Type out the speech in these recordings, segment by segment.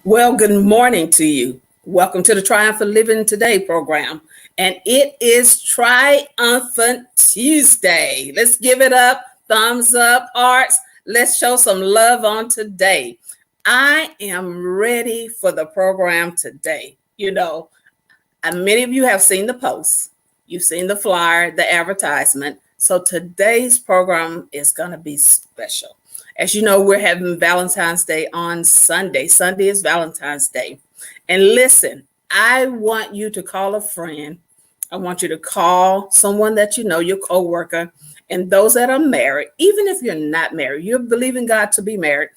Well, good morning to you. Welcome to the Triumphant Living Today program. And it is Triumphant Tuesday. Let's give it up, thumbs up, hearts. Let's show some love on today. I am ready for the program today. Many of you have seen the post, you've seen the flyer, the advertisement. So today's program is going to be special. As you know, we're having Valentine's Day on Sunday. Sunday is Valentine's Day. And listen, I want you to call a friend. I want you to call someone that you know, your coworker, and those that are married. Even if you're not married, you're believing God to be married.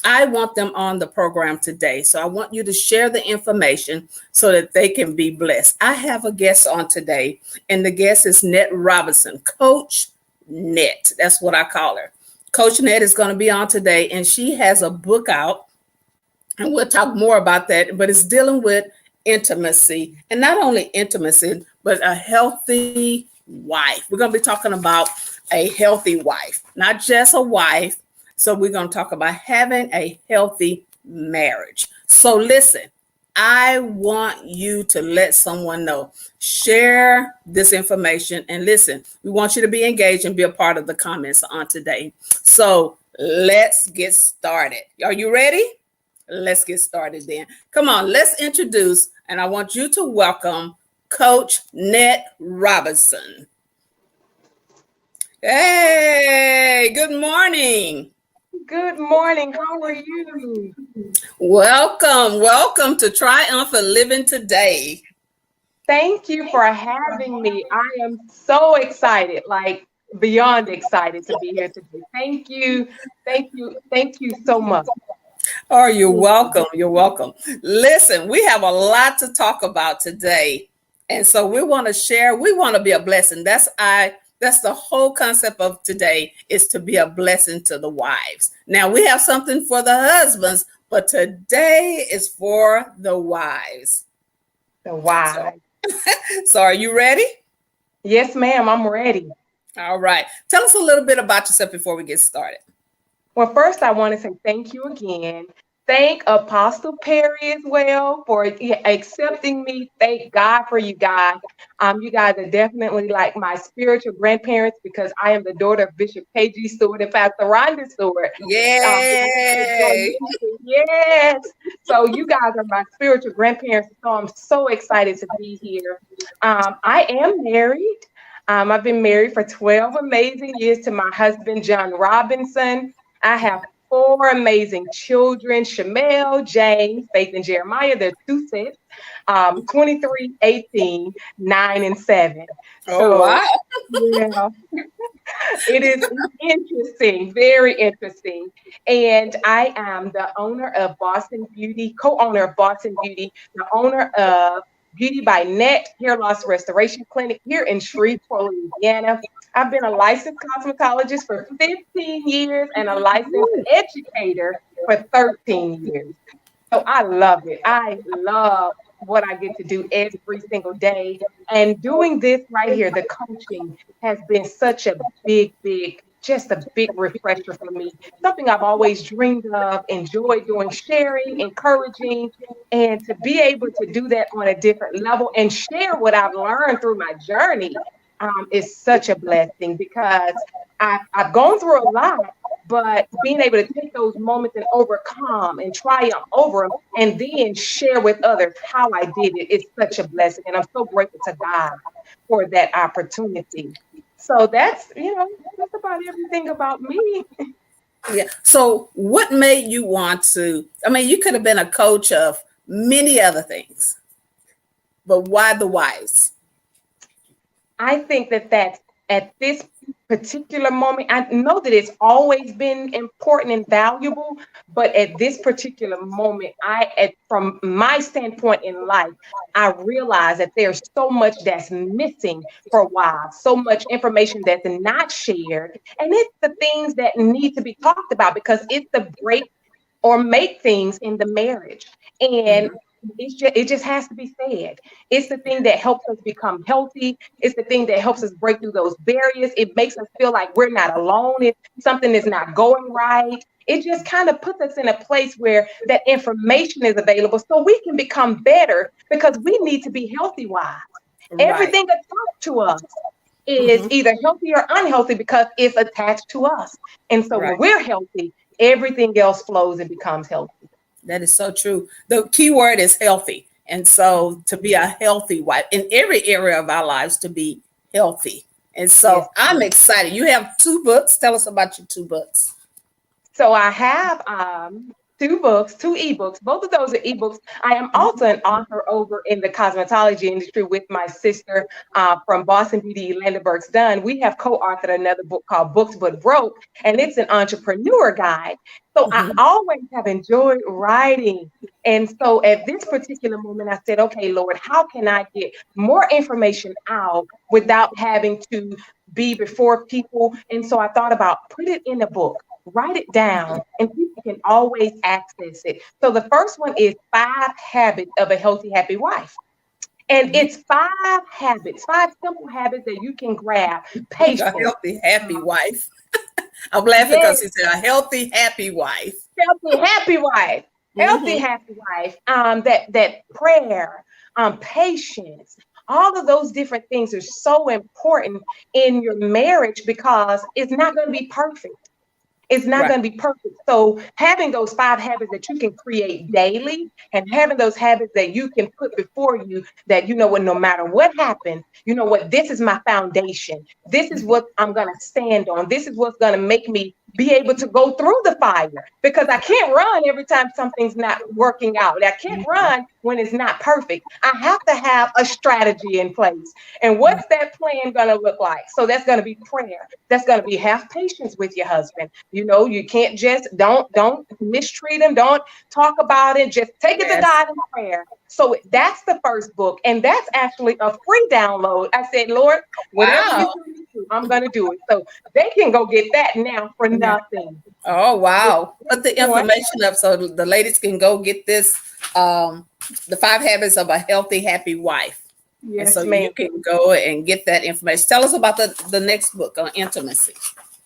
I want them on the program today. So I want you to share the information so that they can be blessed. I have a guest on today, and the guest is Net Robinson, Coach Net. That's what I call her. Coach Net is going to be on today, and she has a book out, and we'll talk more about that, but it's dealing with intimacy, and not only intimacy, but a healthy wife. We're going to be talking about a healthy wife, not just a wife. So we're going to talk about having a healthy marriage. So listen, I want you to let someone know. Share this information, and listen, we want you to be engaged and be a part of the comments on today. So let's get started. Are you ready? Let's get started then. Come on, let's introduce, and I want you to welcome Coach Net Robinson. Hey, good morning. Good morning. How are you? Welcome to Triumphant Living Today. Thank you for having me. I am so excited, like beyond excited to be here today. Thank you. Thank you so much. Oh, you're welcome. You're welcome. Listen, we have a lot to talk about today. And so we want to share, we want to be a blessing. That's the whole concept of today, is to be a blessing to the wives. Now we have something for the husbands, but today is for the wives. The why. So are you ready? Yes, ma'am. I'm ready. All right. Tell us a little bit about yourself before we get started. Well, first, I want to say thank you again. Thank Apostle Perry as well for accepting me. Thank God for you guys. You guys are definitely like my spiritual grandparents because I am the daughter of Bishop K.G. Stewart and Pastor Rhonda Stewart. Yay! Yes. So you guys are my spiritual grandparents. So I'm so excited to be here. I am married. I've been married for 12 amazing years to my husband, John Robinson. I have 4 amazing children, Shamel, James, Faith, and Jeremiah. They're 2 sets, 23, 18, 9, and 7. Oh, wow. Yeah, it is interesting, very interesting. And I am the owner of Boston Beauty, co-owner of Boston Beauty, the owner of Beauty by Net Hair Loss Restoration Clinic here in Shreveport, Louisiana. I've been a licensed cosmetologist for 15 years and a licensed educator for 13 years. So I love it. I love what I get to do every single day. And doing this right here, the coaching, has been such a just a big refresher for me. Something I've always dreamed of, enjoyed doing, sharing, encouraging, and to be able to do that on a different level and share what I've learned through my journey is such a blessing because I've gone through a lot, but being able to take those moments and overcome and triumph over them and then share with others how I did it is such a blessing. And I'm so grateful to God for that opportunity. So that's about everything about me. Yeah. So what made you want to, you could have been a coach of many other things, but why the wives? I think that's at this particular moment, I know that it's always been important and valuable, but at this particular moment, from my standpoint in life, I realize that there's so much that's missing for a while, so much information that's not shared. And it's the things that need to be talked about because it's the break or make things in the marriage. And it just has to be said. It's the thing that helps us become healthy. It's the thing that helps us break through those barriers. It makes us feel like we're not alone if something is not going right. It just kind of puts us in a place where that information is available so we can become better because we need to be healthy wise. Right. Everything attached to us is Hmm. either healthy or unhealthy because it's attached to us. And so when Right. we're healthy, everything else flows and becomes healthy. That is so true. The key word is healthy. And so to be a healthy wife in every area of our lives, to be healthy. And Yes. so I'm excited. You have two books. Tell us about your two books. So I have two books, two ebooks. Both of those are ebooks. I am also Mhm. an author over in the cosmetology industry with my sister from Boston Beauty, Landenberg's Done. We have co-authored another book called Books But Broke, and it's an entrepreneur guide. So I Mhm. always have enjoyed writing. And so at this particular moment, I said, okay, Lord, how can I get more information out without having to be before people? And so I thought about put it in a book, write it down, and people can always access it. So the first one is Five Habits of a Healthy, Happy Wife. And Mhm. it's five habits, five simple habits that you can grab. A Patience. healthy, happy Um, wife. I'm laughing yes, because he said a healthy, happy wife. healthy, happy wife. Healthy, Hmm. happy wife. That prayer, patience. All of those different things are so important in your marriage because it's not going to be perfect. It's not Right. going to be perfect. So having those five habits that you can create daily and having those habits that you can put before you that you know what, no matter what happens, you know what, this is my foundation. This is what I'm going to stand on. This is what's going to make me be able to go through the fire because I can't run every time something's not working out. I can't run when it's not perfect. I have to have a strategy in place. And what's that plan going to look like? So that's going to be prayer. That's going to be have patience with your husband. You know, you can't just don't mistreat him. Don't talk about it. Just take it to Yes. God in prayer. So that's the first book, and that's actually a free download. I said, Lord, whatever you Wow. tell me to do, I'm gonna do it. So they can go get that now for Yeah. nothing. Oh, The wow. Put the second one, information up so the ladies can go get this, um, the five habits of a healthy, happy wife. And so yes, ma'am. you can go and get that information. Tell us about the next book on intimacy.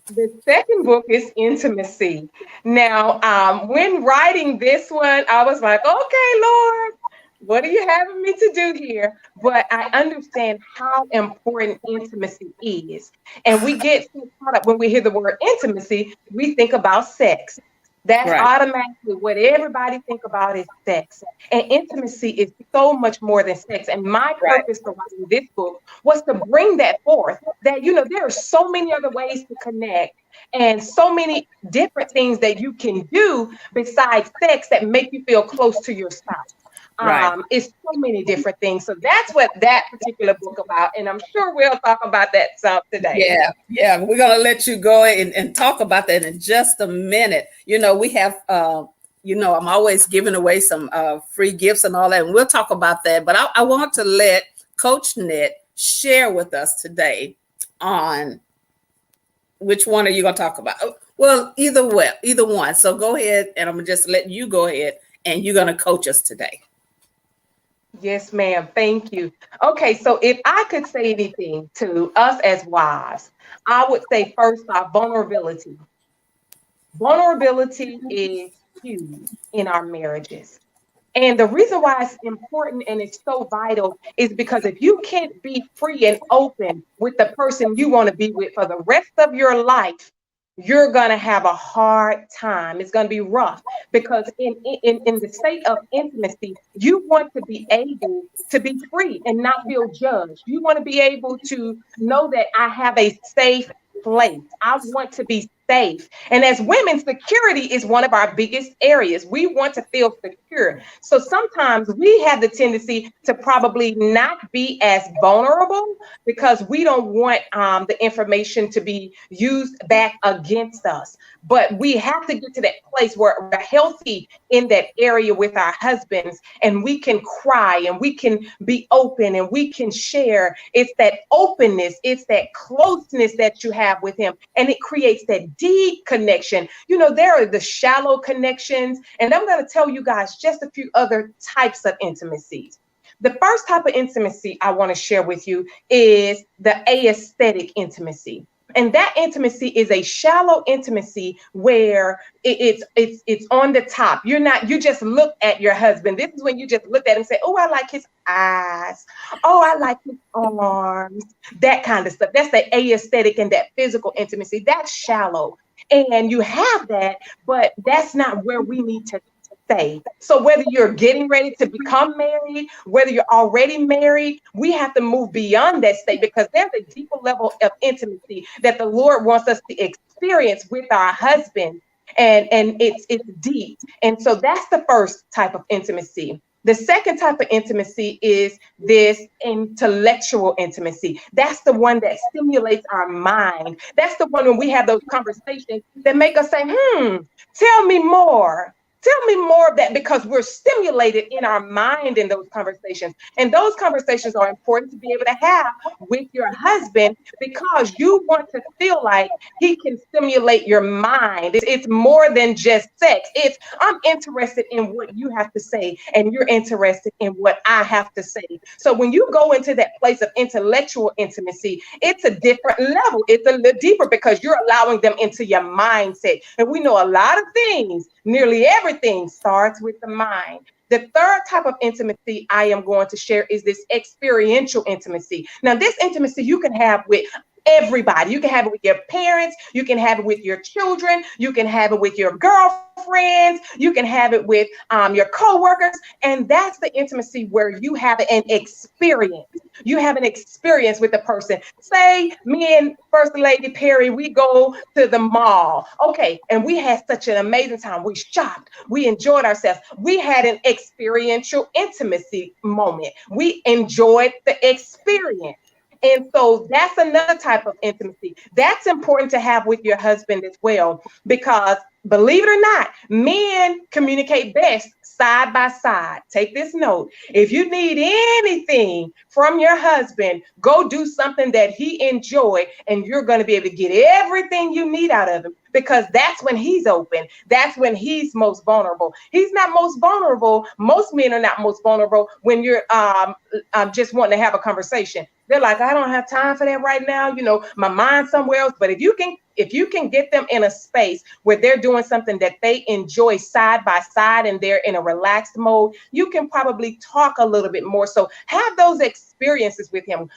The second book is Intimacy. Now, when writing this one, I was like, okay, Lord, what are you having me to do here? But I understand how important intimacy is. And we get so caught up when we hear the word intimacy, we think about sex. That's Right. automatically what everybody think about is sex. And intimacy is so much more than sex. And my Right. purpose for writing this book was to bring that forth that, you know, there are so many other ways to connect and so many different things that you can do besides sex that make you feel close to your spouse. Right. It's so many different things. So that's what that particular book about. And I'm sure we'll talk about that some today. Yeah, yeah. We're gonna let you go and talk about that in just a minute. We have I'm always giving away some free gifts and all that, and we'll talk about that. But I want to let Coach Net share with us today on which one are you gonna talk about? Well, either way, either one. So go ahead, and I'm gonna just let you go ahead, and you're gonna coach us today. Yes, ma'am. Thank you. Okay, so if I could say anything to us as wives, I would say first off, vulnerability. Vulnerability is huge in our marriages. And the reason why it's important and it's so vital is because if you can't be free and open with the person you want to be with for the rest of your life, you're going to have a hard time. It's going to be rough because in the state of intimacy, you want to be able to be free and not feel judged. You want to be able to know that I have a safe place. I want to be safe. And as women, security is one of our biggest areas. We want to feel secure. So sometimes we have the tendency to probably not be as vulnerable because we don't want the information to be used back against us. But we have to get to that place where we're healthy in that area with our husbands and we can cry and we can be open and we can share. It's that openness, it's that closeness that you have with him, and it creates that deep connection. You know, there are the shallow connections, and I'm going to tell you guys just a few other types of intimacies. The first type of intimacy I want to share with you is the aesthetic intimacy. And that intimacy is a shallow intimacy where it's on the top. You just look at your husband. This is when you just look at him and say, oh, I like his eyes. Oh, I like his arms. That kind of stuff. That's the aesthetic and that physical intimacy. That's shallow. And you have that, but that's not where we need to stay. So whether you're getting ready to become married, whether you're already married, we have to move beyond that state, because there's a deeper level of intimacy that the Lord wants us to experience with our husband. And it's deep. And so that's the first type of intimacy. The second type of intimacy is this intellectual intimacy. That's the one that stimulates our mind. That's the one when we have those conversations that make us say, tell me more. Tell me more of that, because we're stimulated in our mind in those conversations. And those conversations are important to be able to have with your husband, because you want to feel like he can stimulate your mind. It's more than just sex. It's, I'm interested in what you have to say, and you're interested in what I have to say. So when you go into that place of intellectual intimacy, it's a different level. It's a little deeper, because you're allowing them into your mindset. And we know a lot of things, nearly everything starts with the mind. The third type of intimacy I am going to share is this experiential intimacy. Now, this intimacy you can have with everybody. You can have it with your parents. You can have it with your children. You can have it with your girlfriends. You can have it with your coworkers. And that's the intimacy where you have an experience. You have an experience with the person. Say me and First Lady Perry, we go to the mall. Okay. And we had such an amazing time. We shopped. We enjoyed ourselves. We had an experiential intimacy moment. We enjoyed the experience. And so that's another type of intimacy. That's important to have with your husband as well, because believe it or not, men communicate best side by side. Take this note. If you need anything from your husband, go do something that he enjoys, and you're going to be able to get everything you need out of him, because that's when he's open. That's when he's most vulnerable. He's not most vulnerable. Most men are not most vulnerable when you're just wanting to have a conversation. They're like, I don't have time for that right now. You know, my mind's somewhere else. But if you can get them in a space where they're doing something that they enjoy side by side, and they're in a relaxed mode, you can probably talk a little bit more. So have those experiences with him.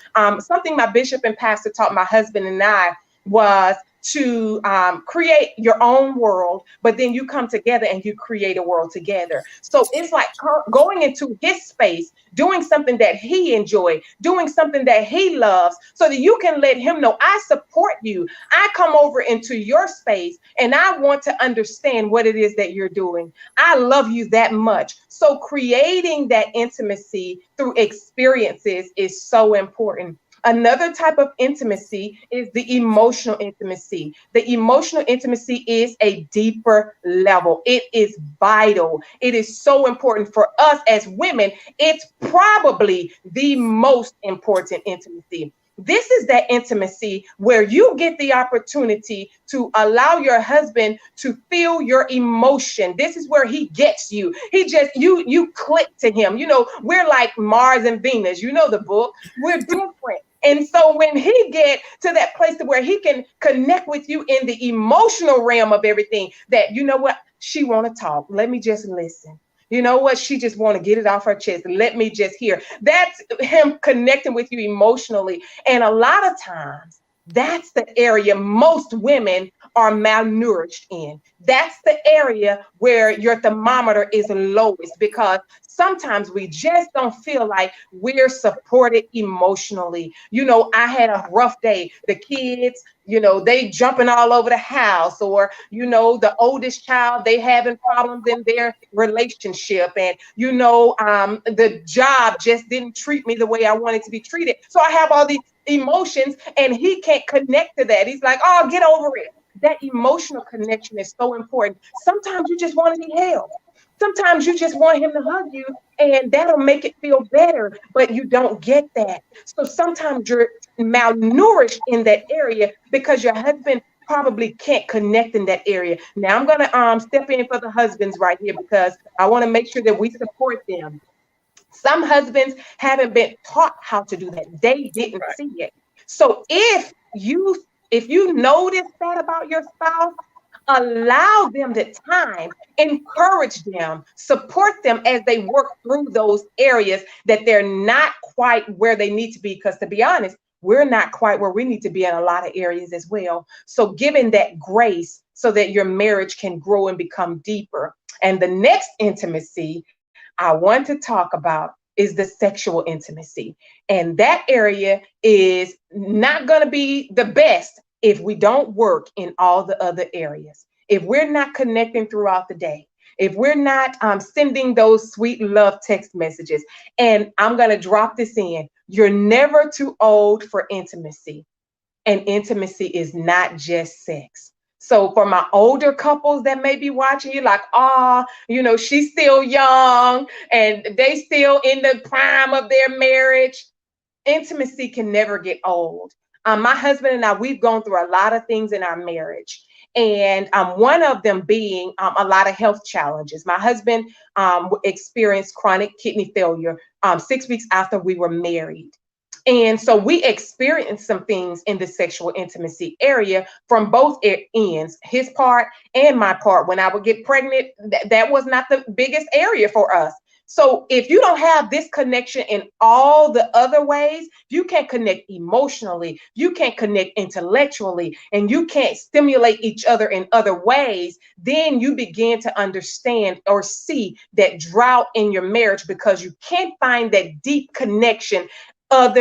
Something my bishop and pastor taught my husband and I was to create your own world, but then you come together and you create a world together. So it's like going into his space, doing something that he enjoys, doing something that he loves, so that you can let him know, I support you. I come over into your space and I want to understand what it is that you're doing. I love you that much. So creating that intimacy through experiences is so important. Another type of intimacy is the emotional intimacy. The emotional intimacy is a deeper level. It is vital. It is so important for us as women. It's probably the most important intimacy. This is that intimacy where you get the opportunity to allow your husband to feel your emotion. This is where he gets you. You click to him. You know, we're like Mars and Venus. You know the book. We're different. And so when he get to that place to where he can connect with you in the emotional realm of everything, that, you know what, she want to talk. Let me just listen. You know what? She just want to get it off her chest. Let me just hear. That's him connecting with you emotionally. And a lot of times, that's the area most women are malnourished in. That's the area where your thermometer is lowest, because sometimes we just don't feel like we're supported emotionally. You know, I had a rough day. The kids, you know, they jumping all over the house, or, you know, the oldest child, they having problems in their relationship. And, you know, the job just didn't treat me the way I wanted to be treated. So I have all these emotions, and he can't connect to that. He's like, oh, get over it. That emotional connection is so important. Sometimes you just want to be held. Sometimes you just want him to hug you, and that'll make it feel better, but you don't get that. So sometimes you're malnourished in that area because your husband probably can't connect in that area. Now I'm going to step in for the husbands right here, because I want to make sure that we support them. Some husbands haven't been taught how to do that. They didn't see it. So if you If you notice that about your spouse, allow them the time, encourage them, support them as they work through those areas that they're not quite where they need to be. Because to be honest, we're not quite where we need to be in a lot of areas as well. So giving that grace so that your marriage can grow and become deeper. And the next intimacy I want to talk about is the sexual intimacy. And that area is not going to be the best if we don't work in all the other areas. If we're not connecting throughout the day, if we're not sending those sweet love text messages, and I'm going to drop this in, you're never too old for intimacy. And intimacy is not just sex. So for my older couples that may be watching, you like, she's still young and they still in the prime of their marriage. Intimacy can never get old. My husband and I, we've gone through a lot of things in our marriage. And one of them being a lot of health challenges. My husband experienced chronic kidney failure 6 weeks after we were married. And so we experienced some things in the sexual intimacy area from both ends, his part and my part. When I would get pregnant, that was not the biggest area for us. So if you don't have this connection in all the other ways, you can't connect emotionally, you can't connect intellectually, and you can't stimulate each other in other ways, then you begin to understand or see that drought in your marriage because you can't find that deep connection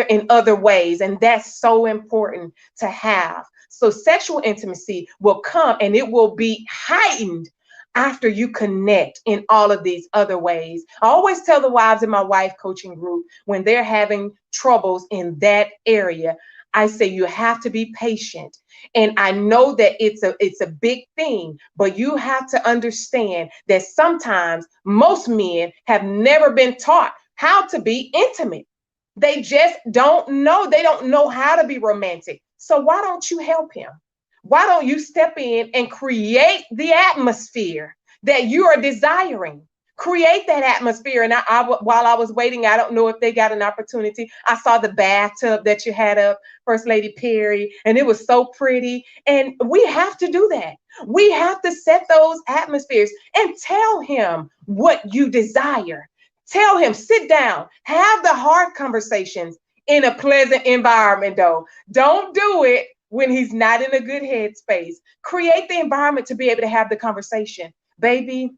in other ways. And that's so important to have. So sexual intimacy will come and it will be heightened after you connect in all of these other ways. I always tell the wives in my wife coaching group when they're having troubles in that area, I say you have to be patient. And I know that it's a big thing, but you have to understand that sometimes most men have never been taught how to be intimate. They just don't know. They don't know how to be romantic. So why don't you help him? Why don't you step in and create the atmosphere that you are desiring? Create that atmosphere. And while I was waiting, I don't know if they got an opportunity. I saw the bathtub that you had up, First Lady Perry, and it was so pretty. And we have to do that. We have to set those atmospheres and tell him what you desire. Tell him, sit down, have the hard conversations in a pleasant environment, though. Don't do it when he's not in a good headspace. Create the environment to be able to have the conversation. Baby,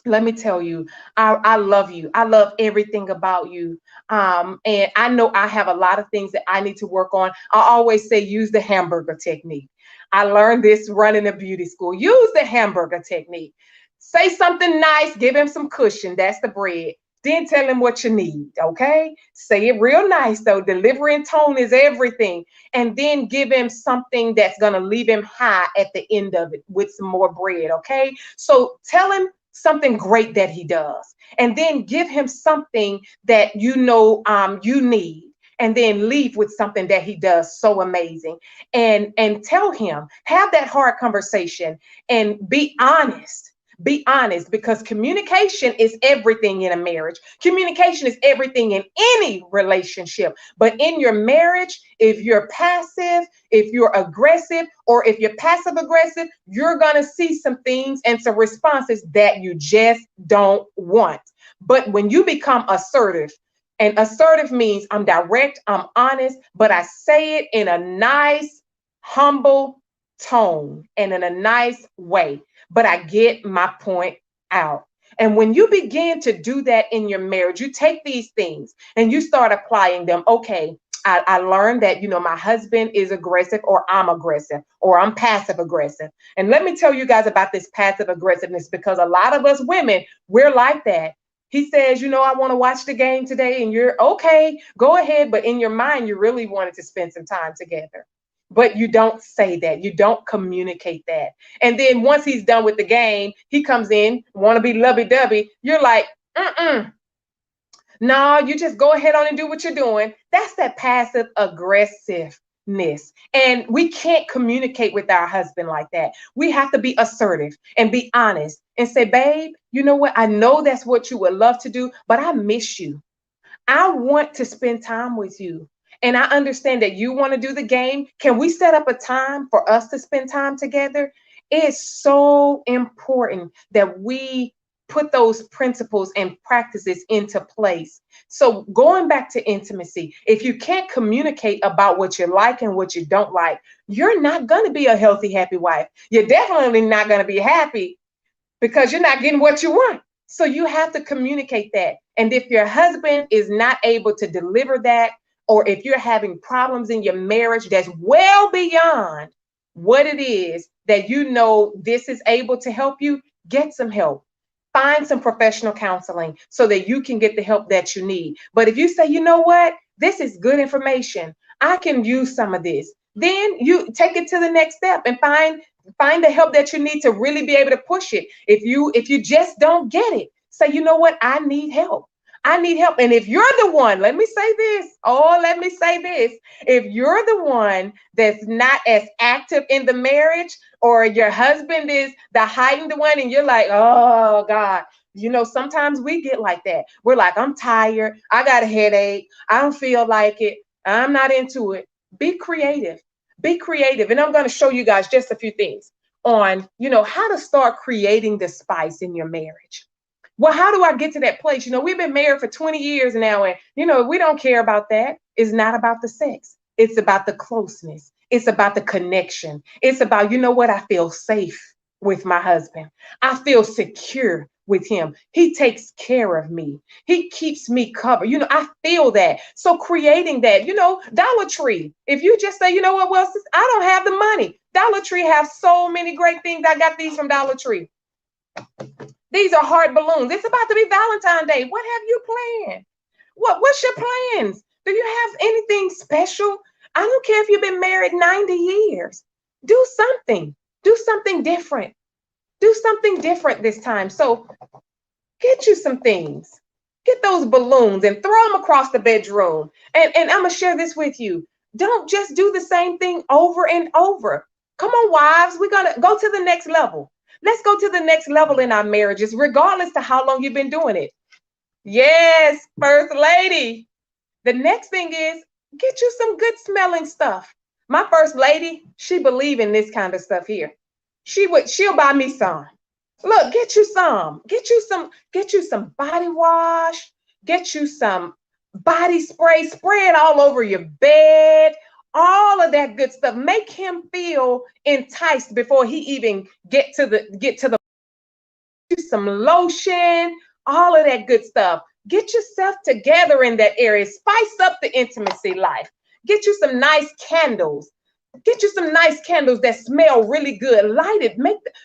let me tell you, I love you. I love everything about you. And I know I have a lot of things that I need to work on. I always say use the hamburger technique. I learned this running a beauty school. Use the hamburger technique. Say something nice, give him some cushion. That's the bread. Then tell him what you need, okay? Say it real nice, though. Delivery and tone is everything. And then give him something that's going to leave him high at the end of it with some more bread, okay? So tell him something great that he does. And then give him something that you know you need. And then leave with something that he does so amazing. And tell him, have that hard conversation and be honest. Be honest, because communication is everything in a marriage. Communication is everything in any relationship. But in your marriage, if you're passive, if you're aggressive, or if you're passive aggressive, you're going to see some things and some responses that you just don't want. But when you become assertive, and assertive means I'm direct, I'm honest, but I say it in a nice, humble tone and in a nice way. But I get my point out. And when you begin to do that in your marriage, you take these things and you start applying them. Okay, I learned that, my husband is aggressive, or I'm aggressive, or I'm passive aggressive. And let me tell you guys about this passive aggressiveness, because a lot of us women, we're like that. He says, I want to watch the game today, and you're okay, go ahead. But in your mind, you really wanted to spend some time together. But you don't say that. You don't communicate that. And then once he's done with the game, he comes in, want to be lovey-dovey. You're like, no, you just go ahead on and do what you're doing. That's that passive aggressiveness. And we can't communicate with our husband like that. We have to be assertive and be honest and say, babe, you know what? I know that's what you would love to do, but I miss you. I want to spend time with you. and I understand that you want to do the game. Can we set up a time for us to spend time together? It's so important that we put those principles and practices into place. So going back to intimacy, if you can't communicate about what you like and what you don't like, you're not going to be a healthy, happy wife. You're definitely not going to be happy because you're not getting what you want. So you have to communicate that. And if your husband is not able to deliver that, or if you're having problems in your marriage that's well beyond what it is that you know this is able to help you, get some help. Find some professional counseling so that you can get the help that you need. But if you say, you know what, this is good information, I can use some of this, then you take it to the next step and find the help that you need to really be able to push it. If you just don't get it, say, you know what, I need help. I need help. And if you're the one, let me say this. If you're the one that's not as active in the marriage, or your husband is the heightened one, and you're like, oh God, sometimes we get like that. We're like, I'm tired. I got a headache. I don't feel like it. I'm not into it. Be creative. Be creative. And I'm going to show you guys just a few things on, how to start creating the spice in your marriage. Well, how do I get to that place? We've been married for 20 years now, and, we don't care about that. It's not about the sex. It's about the closeness. It's about the connection. It's about, what? I feel safe with my husband. I feel secure with him. He takes care of me. He keeps me covered. I feel that. So creating that, Dollar Tree. If you just say, you know what, well, sis, I don't have the money. Dollar Tree have so many great things. I got these from Dollar Tree. These are heart balloons. It's about to be Valentine's Day. What have you planned? What's your plans? Do you have anything special? I don't care if you've been married 90 years. Do something. Do something different. Do something different this time. So get you some things. Get those balloons and throw them across the bedroom. And I'm going to share this with you. Don't just do the same thing over and over. Come on, wives. We're going to go to the next level. Let's go to the next level in our marriages, regardless to how long you've been doing it. Yes, First Lady. The next thing is get you some good smelling stuff. My First Lady, she believe in this kind of stuff here. She'll buy me some. Look, get you some. Get you some body wash. Get you some body spray. Spray it all over your bed. All of that good stuff. Make him feel enticed before he even get to the some lotion, all of that good stuff. Get yourself together in that area. Spice up the intimacy life. Get you some nice candles. Get you some nice candles that smell really good. Light it.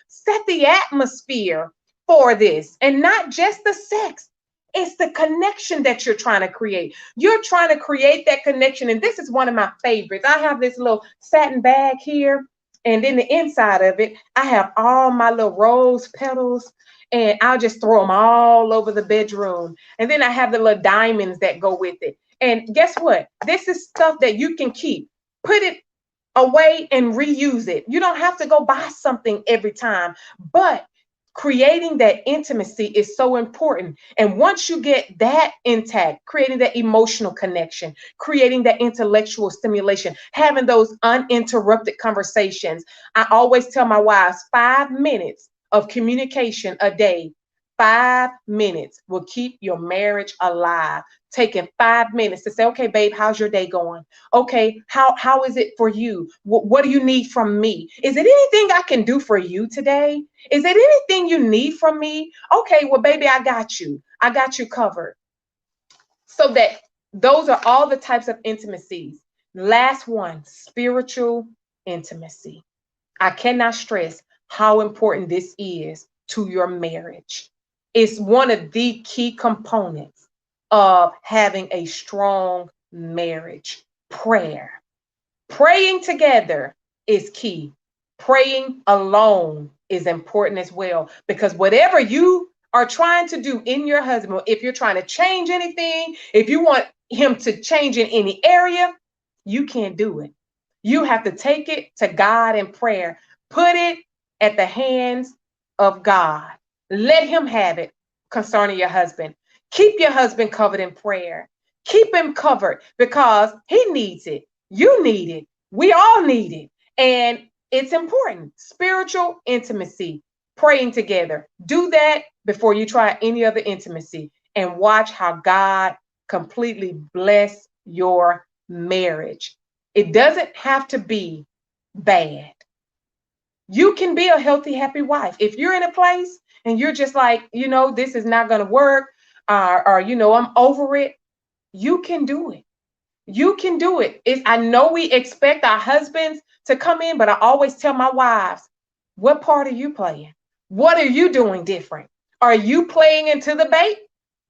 Set the atmosphere for this. And not just the sex. It's the connection that you're trying to create. You're trying to create that connection. And this is one of my favorites. I have this little satin bag here. And in the inside of it, I have all my little rose petals. And I'll just throw them all over the bedroom. And then I have the little diamonds that go with it. And guess what? This is stuff that you can keep. Put it away and reuse it. You don't have to go buy something every time. But creating that intimacy is so important. And once you get that intact, creating that emotional connection, creating that intellectual stimulation, having those uninterrupted conversations. I always tell my wives 5 minutes of communication a day. 5 minutes will keep your marriage alive. Taking 5 minutes to say, okay, babe, how's your day going? Okay, how is it for you? What do you need from me? Is it anything I can do for you today? Is it anything you need from me? Okay, well, baby, I got you. I got you covered. So that those are all the types of intimacies. Last one, spiritual intimacy. I cannot stress how important this is to your marriage. It's one of the key components of having a strong marriage. Prayer. Praying together is key. Praying alone is important as well, because whatever you are trying to do in your husband, if you're trying to change anything, if you want him to change in any area, you can't do it. You have to take it to God in prayer. Put it at the hands of God. Let him have it concerning your husband. Keep your husband covered in prayer. Keep him covered because he needs it. You need it. We all need it. And it's important. Spiritual intimacy, praying together. Do that before you try any other intimacy and watch how God completely bless your marriage. It doesn't have to be bad. You can be a healthy, happy wife. If you're in a place and you're just like, this is not going to work, or I'm over it, you can do it. You can do it. I know we expect our husbands to come in, but I always tell my wives, what part are you playing? What are you doing different? Are you playing into the bait?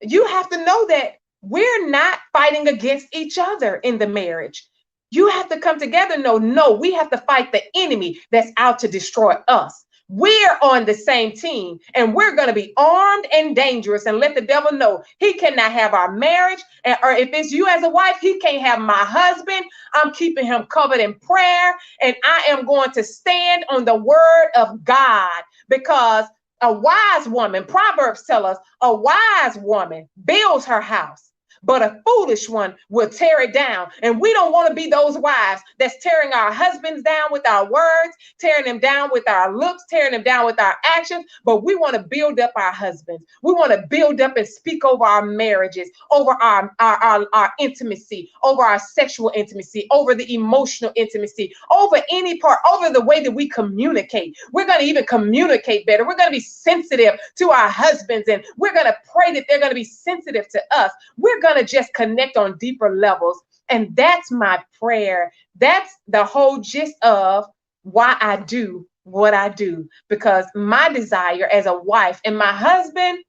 You have to know that we're not fighting against each other in the marriage. You have to come together. No, we have to fight the enemy that's out to destroy us. We're on the same team and we're going to be armed and dangerous and let the devil know he cannot have our marriage. Or if it's you as a wife, he can't have my husband. I'm keeping him covered in prayer. And I am going to stand on the word of God because a wise woman, Proverbs tell us, a wise woman builds her house, but a foolish one will tear it down. And we don't want to be those wives that's tearing our husbands down with our words, tearing them down with our looks, tearing them down with our actions. But we want to build up our husbands. We want to build up and speak over our marriages, over our intimacy, over our sexual intimacy, over the emotional intimacy, over any part, over the way that we communicate. We're going to even communicate better. We're going to be sensitive to our husbands, and we're going to pray that they're going to be sensitive to us. We're going to just connect on deeper levels. And that's my prayer. That's the whole gist of why I do what I do, because my desire as a wife, and my husband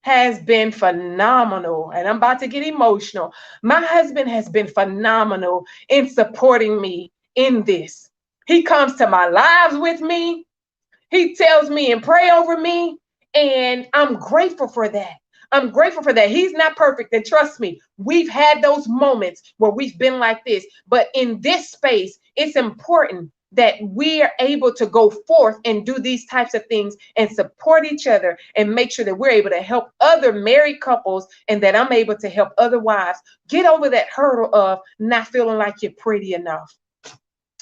has been phenomenal. And I'm about to get emotional. My husband has been phenomenal in supporting me in this. He comes to my lives with me. He tells me and pray over me. And I'm grateful for that. I'm grateful for that. He's not perfect. And trust me, we've had those moments where we've been like this. But in this space, it's important that we are able to go forth and do these types of things and support each other and make sure that we're able to help other married couples, and that I'm able to help other wives get over that hurdle of not feeling like you're pretty enough.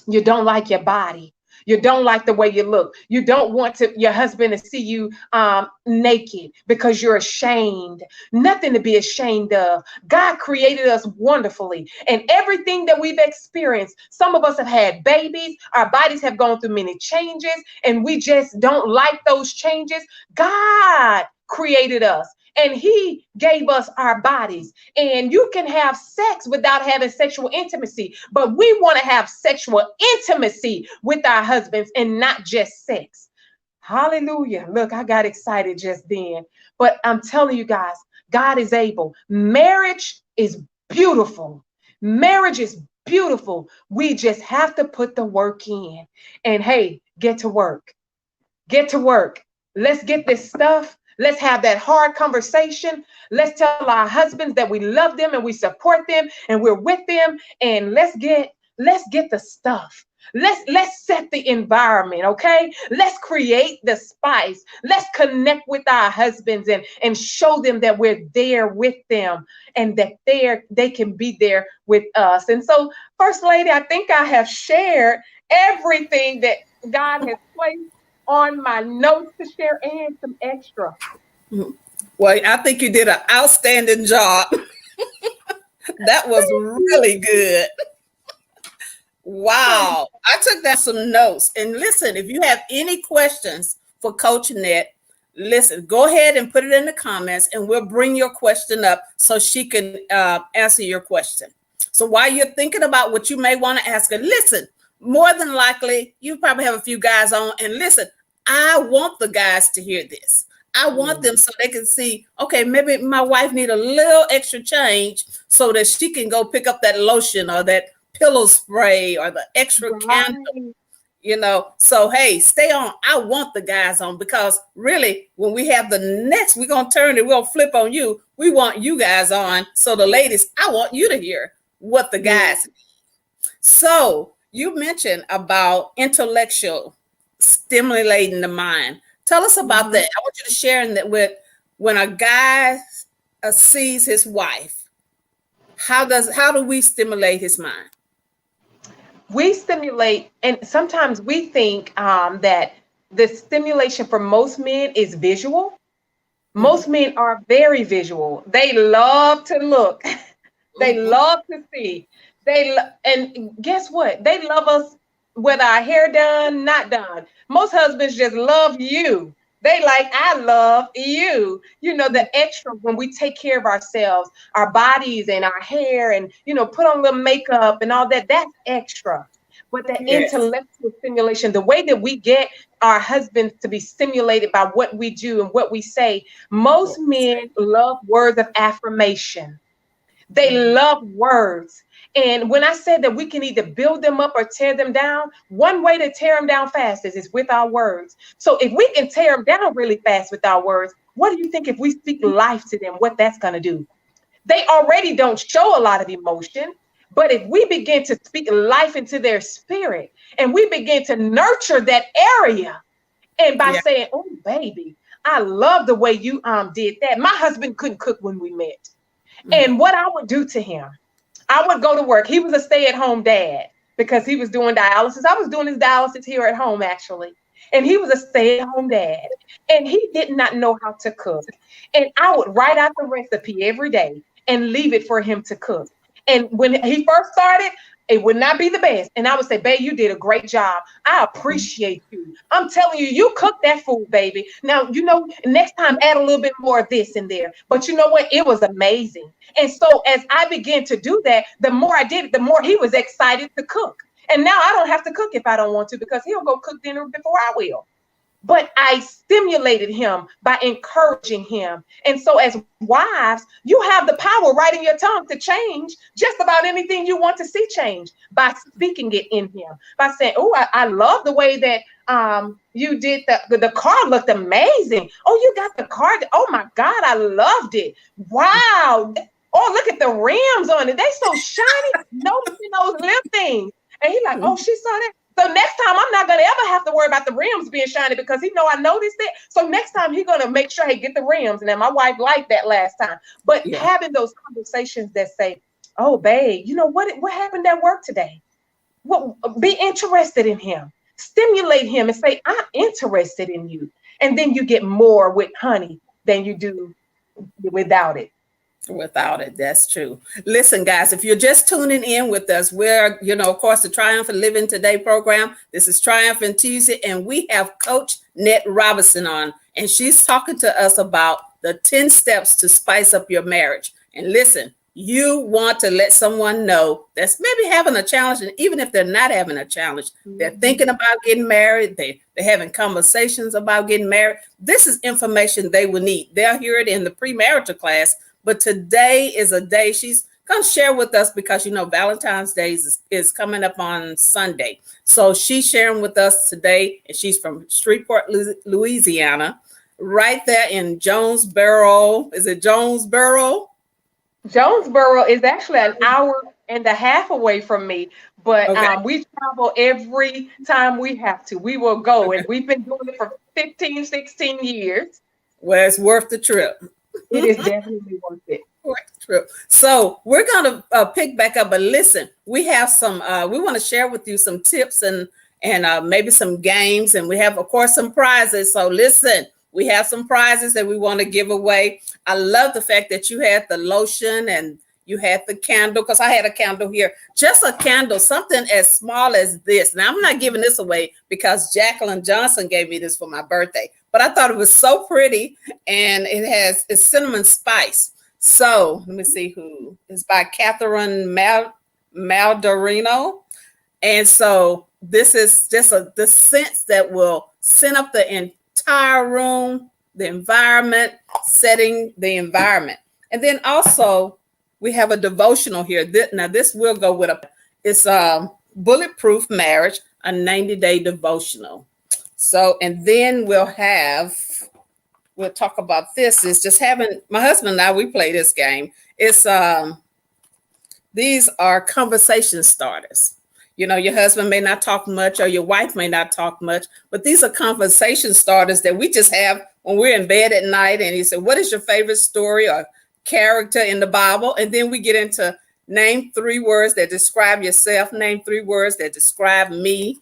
You don't like your body. You don't like the way you look. You don't want your husband to see you naked because you're ashamed. Nothing to be ashamed of. God created us wonderfully. And everything that we've experienced, some of us have had babies. Our bodies have gone through many changes, and we just don't like those changes. God created us, and he gave us our bodies. And you can have sex without having sexual intimacy, but we want to have sexual intimacy with our husbands and not just sex. Hallelujah. Look, I got excited just then. But I'm telling you guys, God is able. Marriage is beautiful. Marriage is beautiful. We just have to put the work in. And hey, get to work. Get to work. Let's get this stuff. Let's have that hard conversation. Let's tell our husbands that we love them and we support them and we're with them. And let's get the stuff. Let's set the environment, okay? Let's create the spice. Let's connect with our husbands and show them that we're there with them and that they can be there with us. And so, First Lady, I think I have shared everything that God has placed on my notes to share and some extra. Well, I think you did an outstanding job. That was really good. Wow. I took down some notes. And listen, if you have any questions for Coach Annette, listen, go ahead and put it in the comments and we'll bring your question up so she can answer your question. So while you're thinking about what you may want to ask her, listen, more than likely, you probably have a few guys on. And listen, I want the guys to hear this. I want them so they can see, okay, maybe my wife need a little extra change so that she can go pick up that lotion or that pillow spray or the extra candle, So, hey, stay on. I want the guys on because really, when we have the next, we're going to turn it, we're going to flip on you. We want you guys on. So the ladies, I want you to hear what the guys need. So you mentioned about intellectual stimulating the mind. Tell us about that. I want you to share that with when a guy sees his wife. How do we stimulate his mind? We stimulate, and sometimes we think that the stimulation for most men is visual. Mhm. Most men are very visual. They love to look. They Mhm. love to see. And guess what? They love us whether our hair done, not done. Most husbands just love you. They like, I love you. You know, the extra when we take care of ourselves, our bodies and our hair, and put on a little makeup and all that, that's extra. But the Yes. intellectual stimulation, the way that we get our husbands to be stimulated by what we do and what we say, most men love words of affirmation. They Mhm. love words. And when I said that we can either build them up or tear them down, one way to tear them down fast is with our words. So if we can tear them down really fast with our words, what do you think if we speak life to them, what that's going to do? They already don't show a lot of emotion. But if we begin to speak life into their spirit and we begin to nurture that area, and by Yeah. saying, "Oh, baby, I love the way you did that." My husband couldn't cook when we met. Mhm. And what I would do to him, I would go to work. He was a stay-at-home dad because he was doing dialysis. I was doing his dialysis here at home, actually. And he was a stay-at-home dad. And he did not know how to cook. And I would write out the recipe every day and leave it for him to cook. And when he first started, it would not be the best. And I would say, "Babe, you did a great job. I appreciate you. I'm telling you, you cooked that food, baby. Now, next time add a little bit more of this in there." But you know what? It was amazing. And so as I began to do that, the more I did it, the more he was excited to cook. And now I don't have to cook if I don't want to because he'll go cook dinner before I will. But I stimulated him by encouraging him. And so, as wives, you have the power right in your tongue to change just about anything you want to see change by speaking it in him, by saying, "Oh, I love the way that you did the car looked amazing. Oh, you got the car. Oh my God, I loved it. Wow. Oh, look at the rims on it. They so shiny. Noticing those little things." And he's like, "Oh, Mhm. she saw that." So next time I'm not gonna ever have to worry about the rims being shiny because he know I noticed it. So next time he's gonna make sure he get the rims. And then my wife liked that last time. But Yeah. having those conversations that say, "Oh, babe, you know what happened at work today?" What Be interested in him, stimulate him, and say, "I'm interested in you." And then you get more with honey than you do without it. Without it, that's true. Listen, guys, if you're just tuning in with us, we're, of course, the Triumphant Living Today program. This is Triumphant Tuesday, and we have Coach Net Robinson on, and she's talking to us about the 10 steps to spice up your marriage. And listen, you want to let someone know that's maybe having a challenge, and even if they're not having a challenge, they're Mhm. thinking about getting married, they're having conversations about getting married. This is information they will need. They'll hear it in the premarital class, but today is a day she's going to share with us because, Valentine's Day is coming up on Sunday. So she's sharing with us today, and she's from Shreveport, Louisiana, right there in Jonesboro. Is it Jonesboro? Jonesboro is actually an hour and a half away from me, but Okay. we travel every time we have to. We will go, and we've been doing it for 15, 16 years. Well, it's worth the trip. It is definitely worth it. True. So we're going to pick back up, but listen, we have some. We want to share with you some tips and maybe some games, and we have, of course, some prizes. So listen, we have some prizes that we want to give away. I love the fact that you had the lotion and you had the candle, because I had a candle here, just a candle, something as small as this. Now I'm not giving this away because Jacqueline Johnson gave me this for my birthday, but I thought it was so pretty, and it's cinnamon spice. So let me see who is by Catherine Maldorino. And so this is just the scents that will scent up the entire room, the environment, setting the environment. And then also we have a devotional here. Now this will go with it's Bulletproof Marriage, a 90-day devotional. So, and then we'll talk about this is just having my husband and I, we play this game. It's these are conversation starters. Your husband may not talk much or your wife may not talk much, but these are conversation starters that we just have when we're in bed at night. And he said, "What is your favorite story or character in the Bible?" And then we get into Name 3 words that describe yourself. Name 3 words that describe me.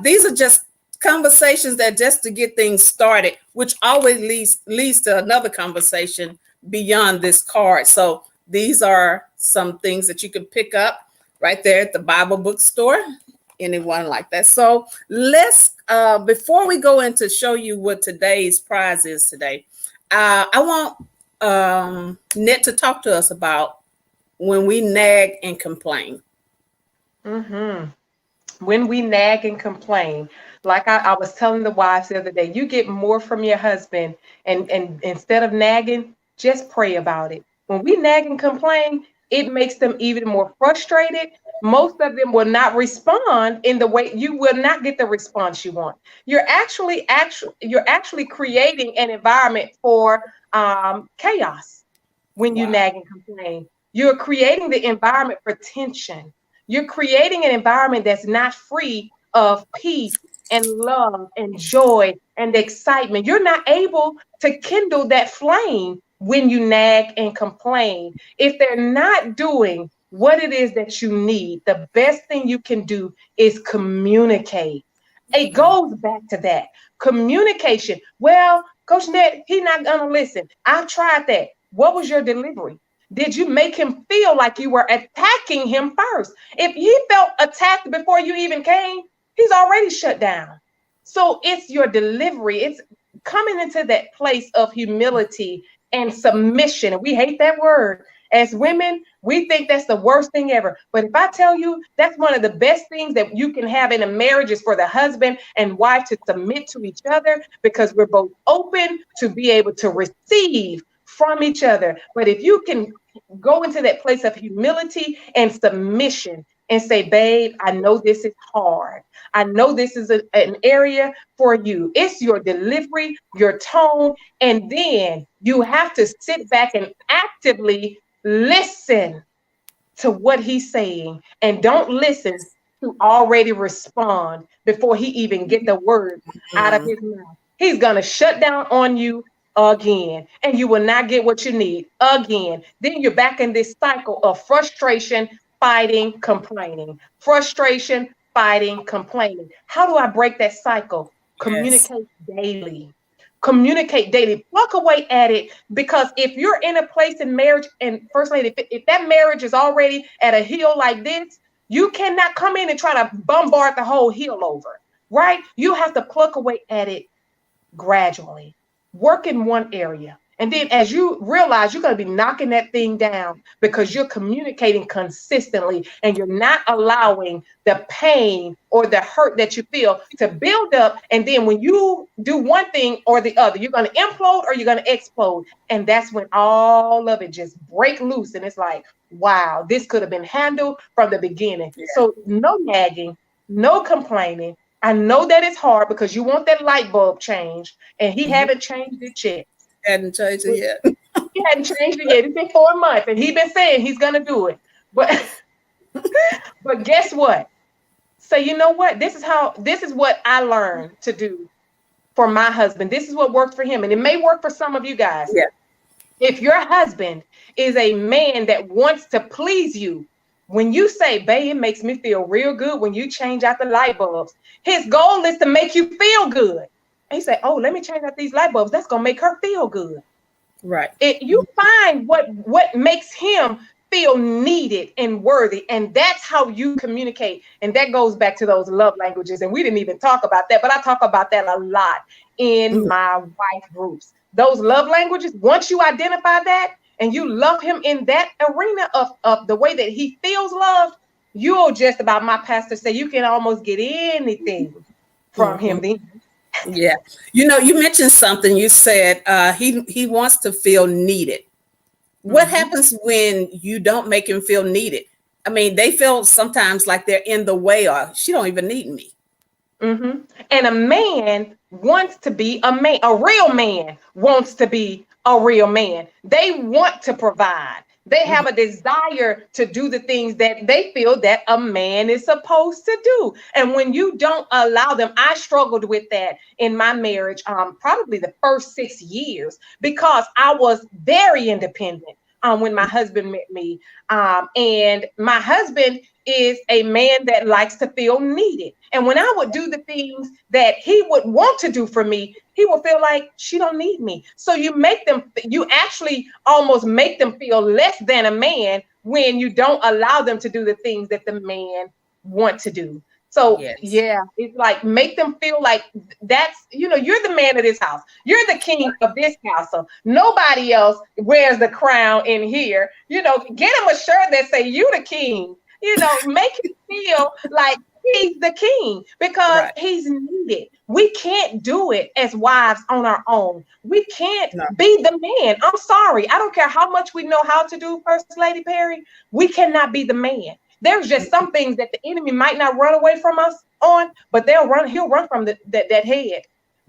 These are just conversations that just to get things started, which always leads to another conversation beyond this card. So these are some things that you can pick up right there at the Bible bookstore. Anyone like that? So let's before we go into show you what today's prize is today, I want Net to talk to us about when we nag and complain. Mm-hmm. When we nag and complain, like I was telling the wives the other day, you get more from your husband, and instead of nagging, just pray about it. When we nag and complain, it makes them even more frustrated. Most of them will not respond in the way you will not get the response you want. You're actually creating an environment for chaos when you Wow. nag and complain. You're creating the environment for tension. You're creating an environment that's not free of peace and love and joy and excitement. You're not able to kindle that flame when you nag and complain. If they're not doing what it is that you need, the best thing you can do is communicate. It goes back to that communication. Well, Coach Ned, he's not going to listen. I've tried that. What was your delivery? Did you make him feel like you were attacking him first? If he felt attacked before you even came, he's already shut down. So it's your delivery. It's coming into that place of humility and submission. And we hate that word. As women, we think that's the worst thing ever. But if I tell you that's one of the best things that you can have in a marriage is for the husband and wife to submit to each other, because we're both open to be able to receive from each other. But if you can go into that place of humility and submission and say, babe, I know this is hard. I know this is an area for you. It's your delivery, your tone, and then you have to sit back and actively listen to what he's saying, and don't listen to already respond before he even get the word out of Mm. his mouth. He's going to shut down on you again, and you will not get what you need again. Then you're back in this cycle of frustration, fighting, complaining. Frustration, fighting, complaining. How do I break that cycle? Yes. Communicate daily. Communicate daily. Pluck away at it, because if you're in a place in marriage, and First Lady, if that marriage is already at a hill like this, you cannot come in and try to bombard the whole hill over, right? You have to pluck away at it gradually. Work in one area. And then as you realize, you're going to be knocking that thing down because you're communicating consistently and you're not allowing the pain or the hurt that you feel to build up. And then when you do one thing or the other, you're going to implode or you're going to explode. And that's when all of it just break loose. And it's like, wow, this could have been handled from the beginning. Yeah. So no nagging, no complaining. I know that it's hard because you want that light bulb change, and he Mhm. haven't changed it yet. Hadn't changed it yet. He hadn't changed it yet. It's been 4 months, and he's been saying he's gonna do it. But but guess what? So you know what? This is what I learned to do for my husband. This is what worked for him, and it may work for some of you guys. Yeah. If your husband is a man that wants to please you, when you say, babe, it makes me feel real good when you change out the light bulbs, his goal is to make you feel good. And he said, oh, let me change out these light bulbs. That's going to make her feel good. Right. You find what makes him feel needed and worthy. And that's how you communicate. And that goes back to those love languages. And we didn't even talk about that, but I talk about that a lot in Mhm. my wife groups. Those love languages, once you identify that and you love him in that arena of the way that he feels loved, you'll just about, my pastor say, you can almost get anything from him Mhm. then. Yeah. You mentioned something. You said he wants to feel needed. What Mhm. happens when you don't make him feel needed? I mean, they feel sometimes like they're in the way, or she don't even need me. Mm-hmm. And a man wants to be a man. A real man wants to be a real man. They want to provide. They Mhm. have a desire to do the things that they feel that a man is supposed to do. And when you don't allow them, I struggled with that in my marriage, probably the first 6 years, because I was very independent. when my husband met me. And my husband is a man that likes to feel needed. And when I would do the things that he would want to do for me, he would feel like she don't need me. So you actually almost make them feel less than a man when you don't allow them to do the things that the man want to do. So Yes. yeah, it's like make them feel like you're the man of this house. You're the king of this castle. Nobody else wears the crown in here. Get him a shirt that say you the king. Make him feel like he's the king because Right. he's needed. We can't do it as wives on our own. We can't No. be the man. I'm sorry. I don't care how much we know how to do, First Lady Perry. We cannot be the man. There's just some things that the enemy might not run away from us on, but he'll run from that head Yeah.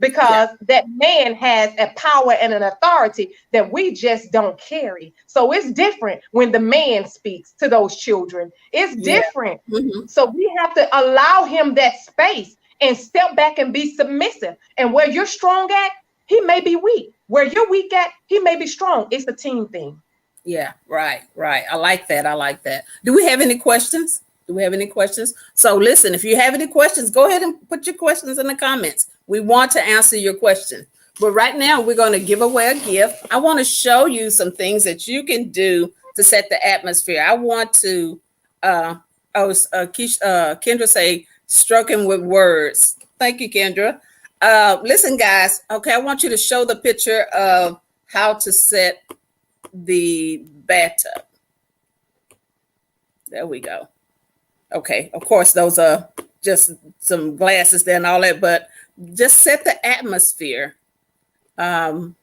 because that man has a power and an authority that we just don't carry. So it's different when the man speaks to those children. It's Yeah. different. Mhm. So we have to allow him that space and step back and be submissive. And where you're strong at, he may be weak. Where you're weak at, he may be strong. It's a team thing. Yeah, right, right. I like that. I like that. Do we have any questions? Do we have any questions? So listen, if you have any questions, go ahead and put your questions in the comments. We want to answer your question. But right now, we're going to give away a gift. I want to show you some things that you can do to set the atmosphere. I want to, Kendra say, stroking with words. Thank you, Kendra. Listen, guys. Okay, I want you to show the picture of how to set the bathtub. There we go. Okay, of course, those are just some glasses there and all that, but just set the atmosphere, and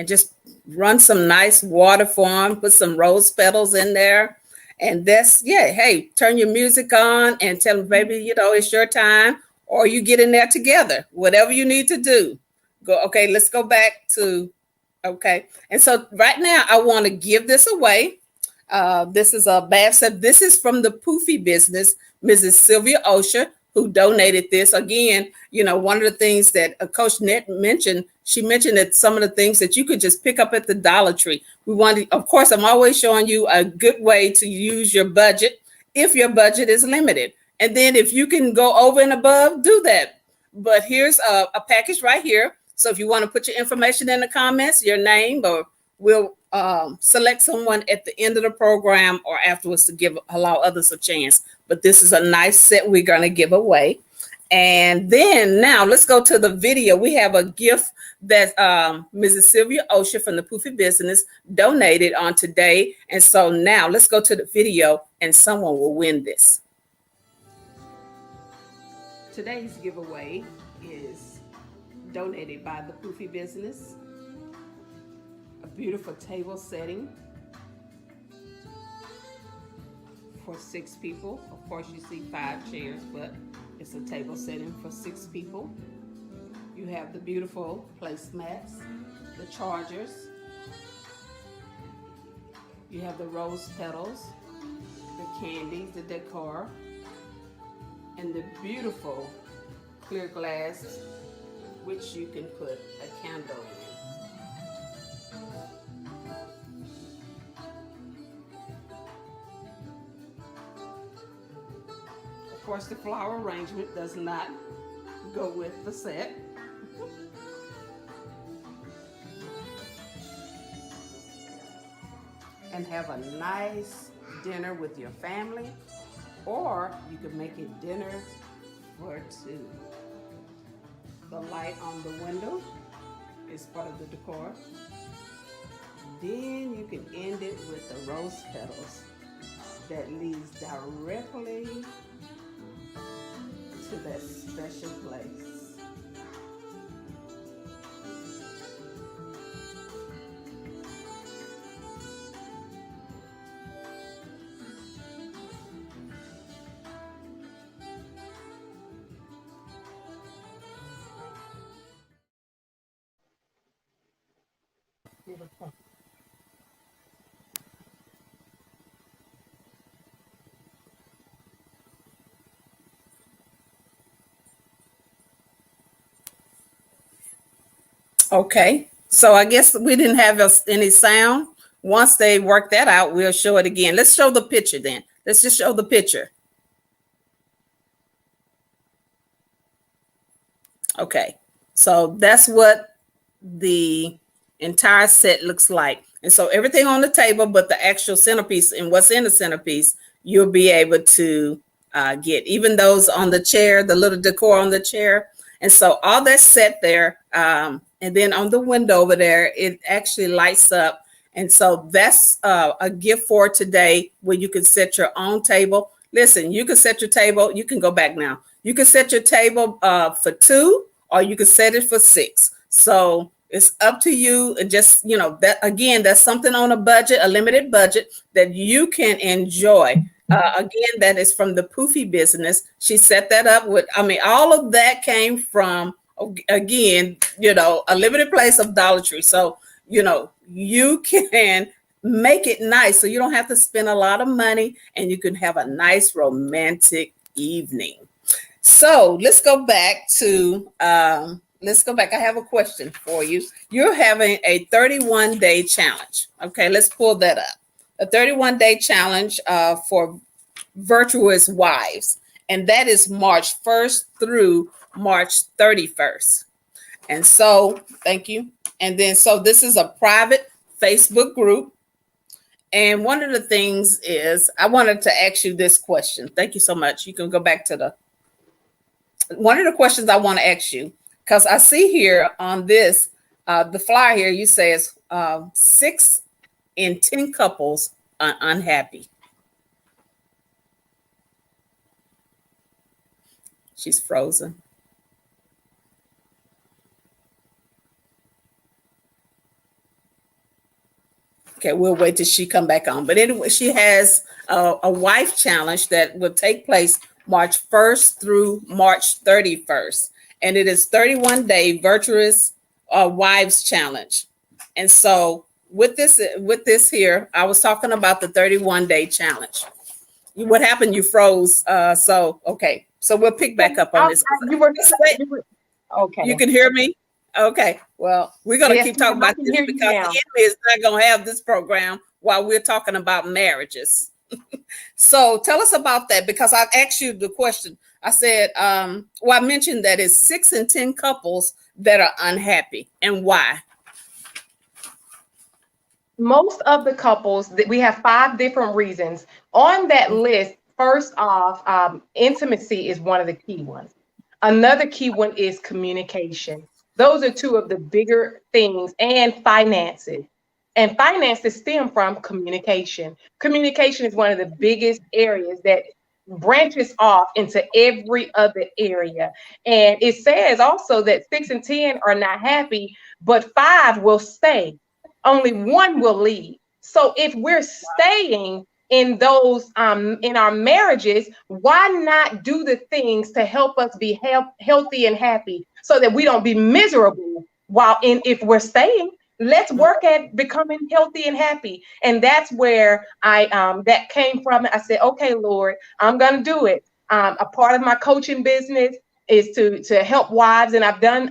just run some nice water for them, put some rose petals in there. And hey, turn your music on and tell them, baby, it's your time, or you get in there together, whatever you need to do. Okay, let's go back to. Okay. And so right now I want to give this away. This is a bath set. This is from the Poofy business, Mrs. Sylvia Osher, who donated this. Again, one of the things that Coach Net mentioned, she mentioned that some of the things that you could just pick up at the Dollar Tree. Of course, I'm always showing you a good way to use your budget if your budget is limited. And then if you can go over and above, do that. But here's a package right here. So if you want to put your information in the comments, your name, or we'll select someone at the end of the program or afterwards to allow others a chance. But this is a nice set we're going to give away. And then now let's go to the video. We have a gift that Mrs. Sylvia Osher from the Poofy Business donated on today. And so now let's go to the video and someone will win this. Today's giveaway is donated by the Poofy Business. A beautiful table setting for 6 people. Of course, you see 5 chairs, but it's a table setting for 6 people. You have the beautiful placemats, the chargers. You have the rose petals, the candies, the decor, and the beautiful clear glass which you can put a candle in. Of course, the flower arrangement does not go with the set. And have a nice dinner with your family, or you can make it dinner for 2. The light on the window is part of the decor. Then you can end it with the rose petals that leads directly to that special place. Beautiful. Okay, so I guess we didn't have any sound. once they work that out, we'll show it again. Let's show the picture then. Let's just show the picture. Okay, so that's what the entire set looks like. And so everything on the table, but the actual centerpiece and what's in the centerpiece, you'll be able to get. Even those on the chair, the little decor on the chair. And so all that's set there. And then on the window over there, it actually lights up. And so that's a gift for today where you can set your own table. Listen, you can set your table. You can go back now. You can set your table for 2, or you can set it for 6. So it's up to you. And just, that again, that's something on a budget, a limited budget that you can enjoy. Again, that is from the Poofy business. She set that up with, all of that came from, again, a limited place of Dollar Tree. So, you can make it nice so you don't have to spend a lot of money and you can have a nice romantic evening. So let's go back. I have a question for you. You're having a 31-day challenge. Okay, let's pull that up. A 31-day challenge for virtuous wives. And that is March 1st through March 31st. And so, thank you. And then, so this is a private Facebook group. And one of the things is, I wanted to ask you this question. Thank you so much. You can go back to one of the questions I want to ask you, because I see here on this, the flyer here, you say it's 6 in 10 couples are unhappy. She's frozen. Okay, we'll wait till she come back on. But anyway, she has a wife challenge that will take place March 1st through March 31st. And it is 31-day virtuous wives challenge. And so with this here, I was talking about the 31-day challenge. What happened? You froze. Okay. So we'll pick back up on this. Okay. You can hear me? Okay. Well, we're going to keep talking about this because the enemy is not going to have this program while we're talking about marriages. So tell us about that, because I asked you the question. I said, I mentioned that it's 6 in 10 couples that are unhappy, and why? Most of the couples, we have 5 different reasons on that list. First off, intimacy is one of the key ones. Another key one is communication. Those are 2 of the bigger things, and finances. And finances stem from communication. Communication is one of the biggest areas that branches off into every other area. And it says also that 6 and 10 are not happy, but 5 will stay. Only 1 will leave. So if we're staying in those in our marriages, why not do the things to help us be healthy and happy so that we don't be miserable if we're staying? Let's work at becoming healthy and happy. And that's where that came from. I said, okay, Lord, I'm going to do it. A part of my coaching business is to help wives. And I've done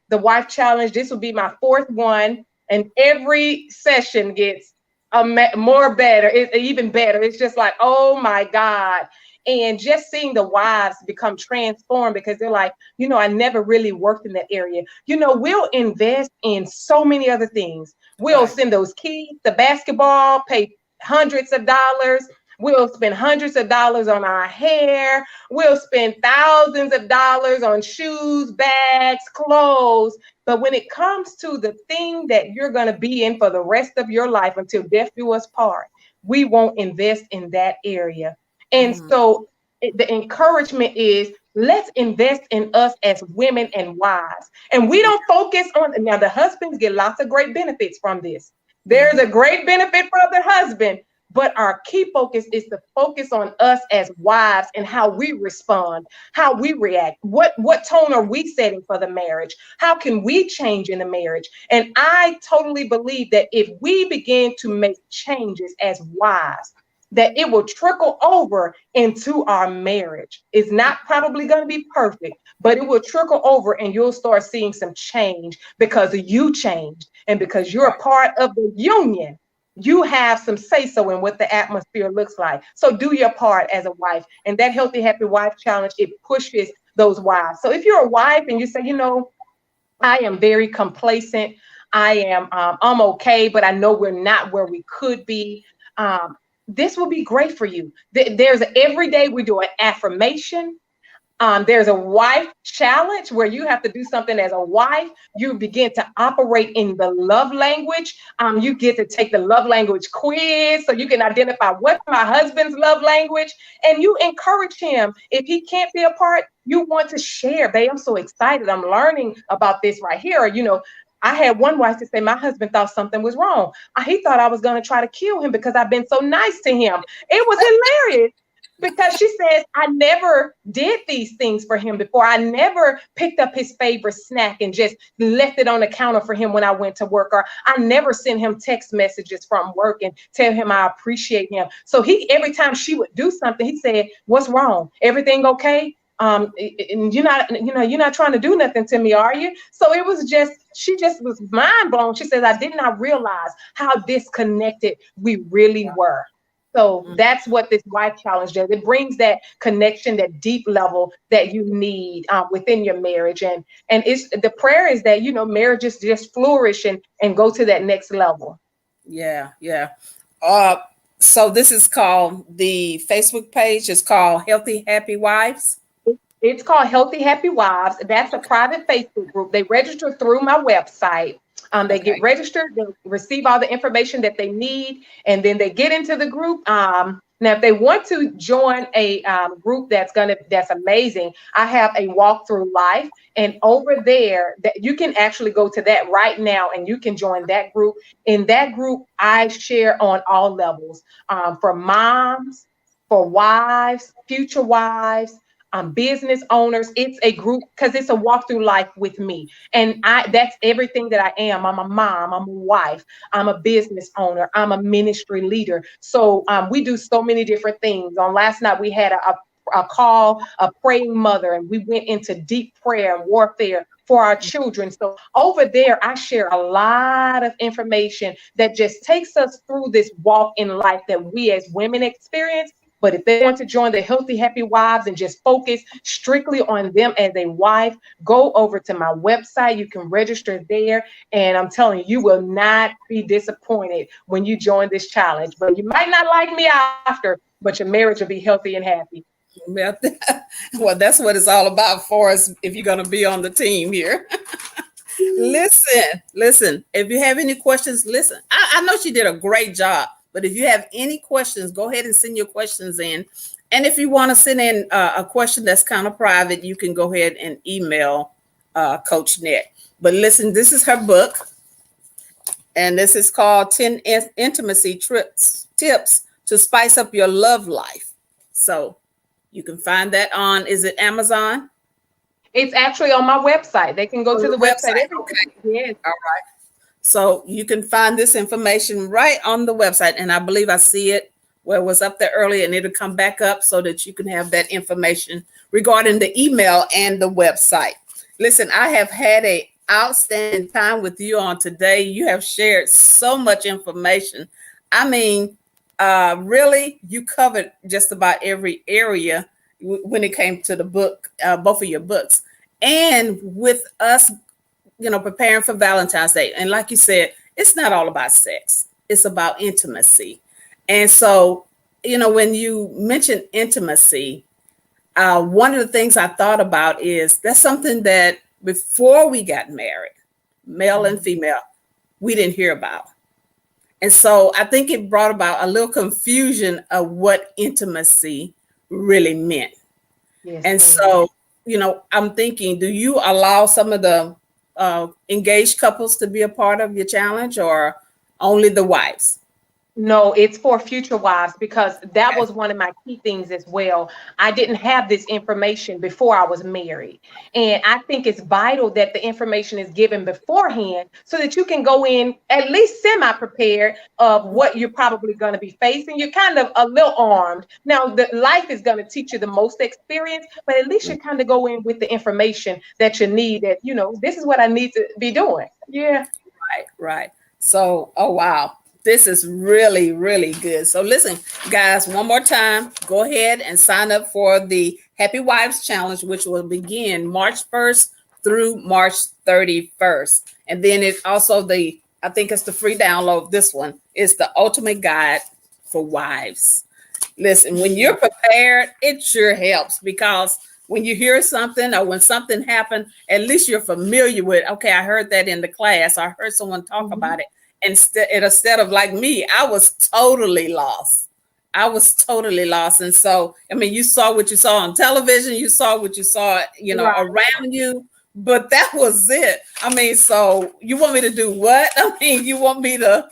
the wife challenge. This will be my 4th one. And every session gets even better. It's just like, oh my God. And just seeing the wives become transformed, because they're like, I never really worked in that area. We'll invest in so many other things. We'll send those kids to basketball, pay hundreds of dollars. We'll spend hundreds of dollars on our hair. We'll spend thousands of dollars on shoes, bags, clothes. But when it comes to the thing that you're going to be in for the rest of your life until death do us part, we won't invest in that area. And so the encouragement is, let's invest in us as women and wives. And we don't focus on, now the husbands get lots of great benefits from this. There's a great benefit for the husband, but our key focus is to focus on us as wives and how we respond, how we react. What tone are we setting for the marriage? How can we change in the marriage? And I totally believe that if we begin to make changes as wives, that it will trickle over into our marriage. It's not probably going to be perfect, but it will trickle over and you'll start seeing some change because you changed and because you're a part of the union. you have some say so in what the atmosphere looks like. So do your part as a wife. And that Healthy Happy Wife Challenge, it pushes those wives. So if you're a wife and you say, I am very complacent. I'm okay, but I know we're not where we could be. This will be great for you. There's every day we do an affirmation. There's a wife challenge where you have to do something as a wife. You begin to operate in the love language. You get to take the love language quiz so you can identify what's my husband's love language, and you encourage him. If he can't be a part, you want to share. Babe, I'm so excited. I'm learning about this right here. I had one wife to say my husband thought something was wrong. He thought I was going to try to kill him because I've been so nice to him. It was hilarious. Because she says, I never did these things for him before. I never picked up his favorite snack and just left it on the counter for him when I went to work. Or I never sent him text messages from work and tell him I appreciate him. So every time she would do something, he said, what's wrong? Everything okay? And you're not trying to do nothing to me, are you? So she just was mind blown. She says, I did not realize how disconnected we really were. So that's what this wife challenge does. It brings that connection, that deep level that you need within your marriage. And it's the prayer is that, marriages just flourish and go to that next level. Yeah. So this is called, the Facebook page is called Healthy Happy Wives. It's called Healthy Happy Wives. That's a private Facebook group. They register through my website. They get registered, they receive all the information that they need, and then they get into the group. Now, if they want to join a group that's amazing, I have a walk through life, and over there that you can actually go to that right now, and you can join that group. In that group, I share on all levels, for moms, for wives, future wives, business owners. It's a group because it's a walk through life with me. And that's everything that I am. I'm a mom, I'm a wife, I'm a business owner, I'm a ministry leader. So we do so many different things. On last night, we had a call, a praying mother, and we went into deep prayer and warfare for our children. So over there, I share a lot of information that just takes us through this walk in life that we as women experience. But if they want to join the Healthy Happy Wives and just focus strictly on them as a wife, go over to my website. You can register there. And I'm telling you, you will not be disappointed when you join this challenge. But you might not like me after, but your marriage will be healthy and happy. Well, that's what it's all about for us if you're going to be on the team here. Listen, if you have any questions, listen. I know she did a great job. But if you have any questions, go ahead and send your questions in. And if you want to send in a question that's kind of private, you can go ahead and email Coach Net. But listen, this is her book. And this is called 10 Intimacy Tips to Spice Up Your Love Life. So you can find that on, is it Amazon? It's actually on my website. They can go to the website. Okay. Yes. All right. So you can find this information right on the website. And I believe I see it where it was up there earlier, and it'll come back up so that you can have that information regarding the email and the website. Listen, I have had an outstanding time with you on today. You have shared so much information. I mean, really, you covered just about every area when it came to the book, both of your books. And with us, preparing for Valentine's Day. And like you said, it's not all about sex. It's about intimacy. And so, when you mention intimacy, one of the things I thought about is that's something that before we got married, male and female, we didn't hear about. And so I think it brought about a little confusion of what intimacy really meant. Yes, and so, I'm thinking, do you allow some of the engaged couples to be a part of your challenge, or only the wives? No, it's for future wives, because that was one of my key things as well. I didn't have this information before I was married. And I think it's vital that the information is given beforehand so that you can go in at least semi-prepared of what you're probably going to be facing. You're kind of a little armed. Now, the life is going to teach you the most experience, but at least you kind of go in with the information that you need, that, this is what I need to be doing. Yeah. Right. So, oh, wow. This is really, really good. So listen, guys, one more time, go ahead and sign up for the Happy Wives Challenge, which will begin March 1st through March 31st. And then it's also I think it's the free download. This one is the ultimate guide for wives. Listen, when you're prepared, it sure helps, because when you hear something or when something happened, at least you're familiar with, okay, I heard that in the class. I heard someone talk about it. Instead of like me, I was totally lost. I was totally lost. And so, I mean, you saw what you saw on television, you saw what you saw, Right. around you, but that was it. I mean, so you want me to do what? I mean, you want me to,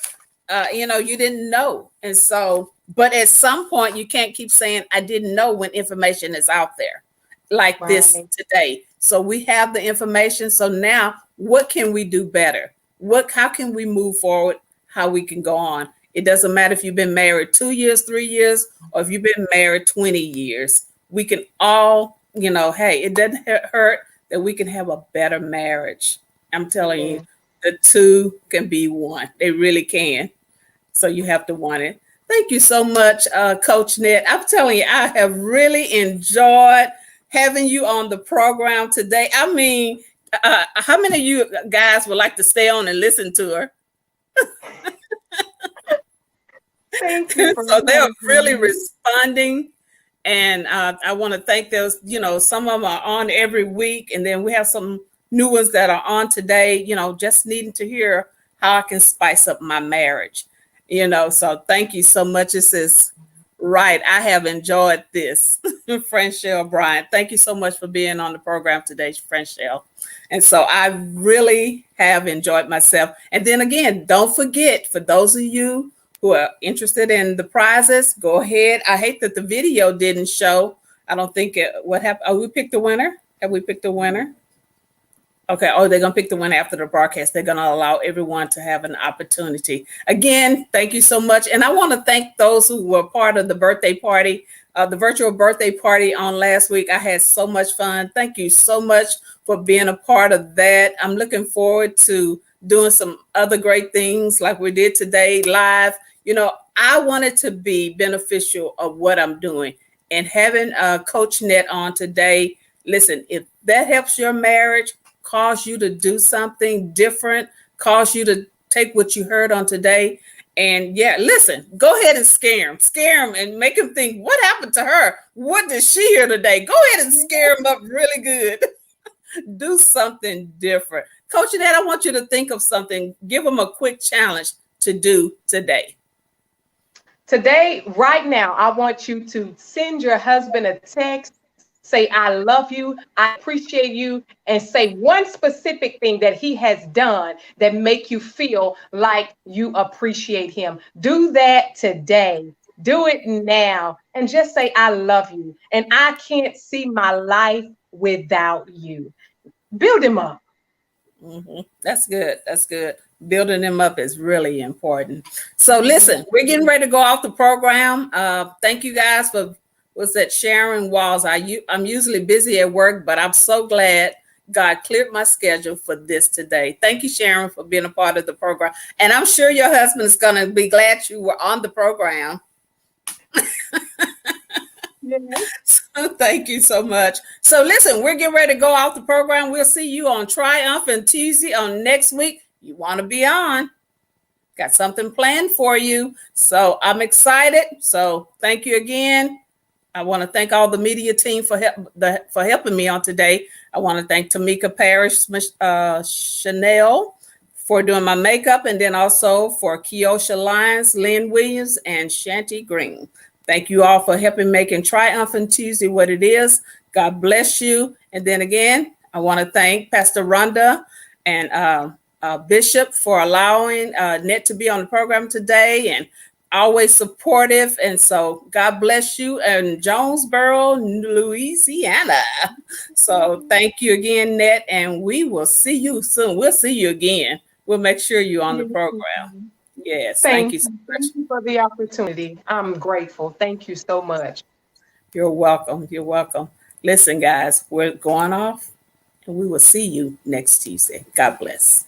you didn't know. And so, but at some point, you can't keep saying, I didn't know, when information is out there like this Right. today. So we have the information. So now what can we do better? How can we move forward? How we can go on? It doesn't matter if you've been married 2 years, 3 years, or if you've been married 20 years. We can all, hey, it doesn't hurt that we can have a better marriage. I'm telling Yeah. you, the two can be one. They really can. So you have to want it. Thank you so much, Coach Ned. I'm telling you, I have really enjoyed having you on the program today. I mean, how many of you guys would like to stay on and listen to her? Thank you for So they're having really me. responding. And I want to thank those, some of them are on every week. And then we have some new ones that are on today, just needing to hear how I can spice up my marriage. So thank you so much. This is right. I have enjoyed this. Franchelle Bryant, thank you so much for being on the program today, Franchelle. And so I really have enjoyed myself. And then again, don't forget, for those of you who are interested in the prizes, go ahead. I hate that the video didn't show. I don't think what happened. Oh, we picked the winner. Have we picked the winner? Okay. Oh, they're going to pick the winner after the broadcast. They're going to allow everyone to have an opportunity. Again, thank you so much. And I want to thank those who were part of the birthday party, the virtual birthday party on last week. I had so much fun. Thank you so much for being a part of that. I'm looking forward to doing some other great things like we did today live. I wanted to be beneficial of what I'm doing, and having Coach Net on today. Listen, if that helps your marriage, cause you to do something different, cause you to take what you heard on today. And listen, go ahead and scare them and make them think, what happened to her? What did she hear today? Go ahead and scare them up really good. Do something different. Coach Net, I want you to think of something. Give them a quick challenge to do today. Today, right now, I want you to send your husband a text, say, I love you, I appreciate you, and say one specific thing that he has done that make you feel like you appreciate him. Do that today. Do it now. And just say, I love you. And I can't see my life without you. Build him up. Mm-hmm. That's good. That's good. Building them up is really important. So listen, we're getting ready to go off the program. Thank you guys for sharing walls. I'm usually busy at work, but I'm so glad God cleared my schedule for this today. Thank you, Sharon, for being a part of the program. And I'm sure your husband is going to be glad you were on the program. So thank you so much. So listen, we're getting ready to go off the program. We'll see you on Triumphant Tuesday on next week. You want to be on. Got something planned for you. So I'm excited. So thank you again. I want to thank all the media team for helping me on today. I want to thank Tamika Parrish, Chanel for doing my makeup, and then also for Keosha Lyons, Lynn Williams, and Shanti Green. Thank you all for helping making Triumphant Tuesday what it is. God bless you. And then again, I want to thank Pastor Rhonda and Bishop for allowing Net to be on the program today, and always supportive. And so God bless you in Jonesboro, Louisiana. So thank you again, Net, and we will see you soon. We'll see you again. We'll make sure you're on the program. Yes, thank you so much. Thank you for the opportunity. I'm grateful. Thank you so much. You're welcome. You're welcome. Listen, guys, we're going off, and we will see you next Tuesday. God bless.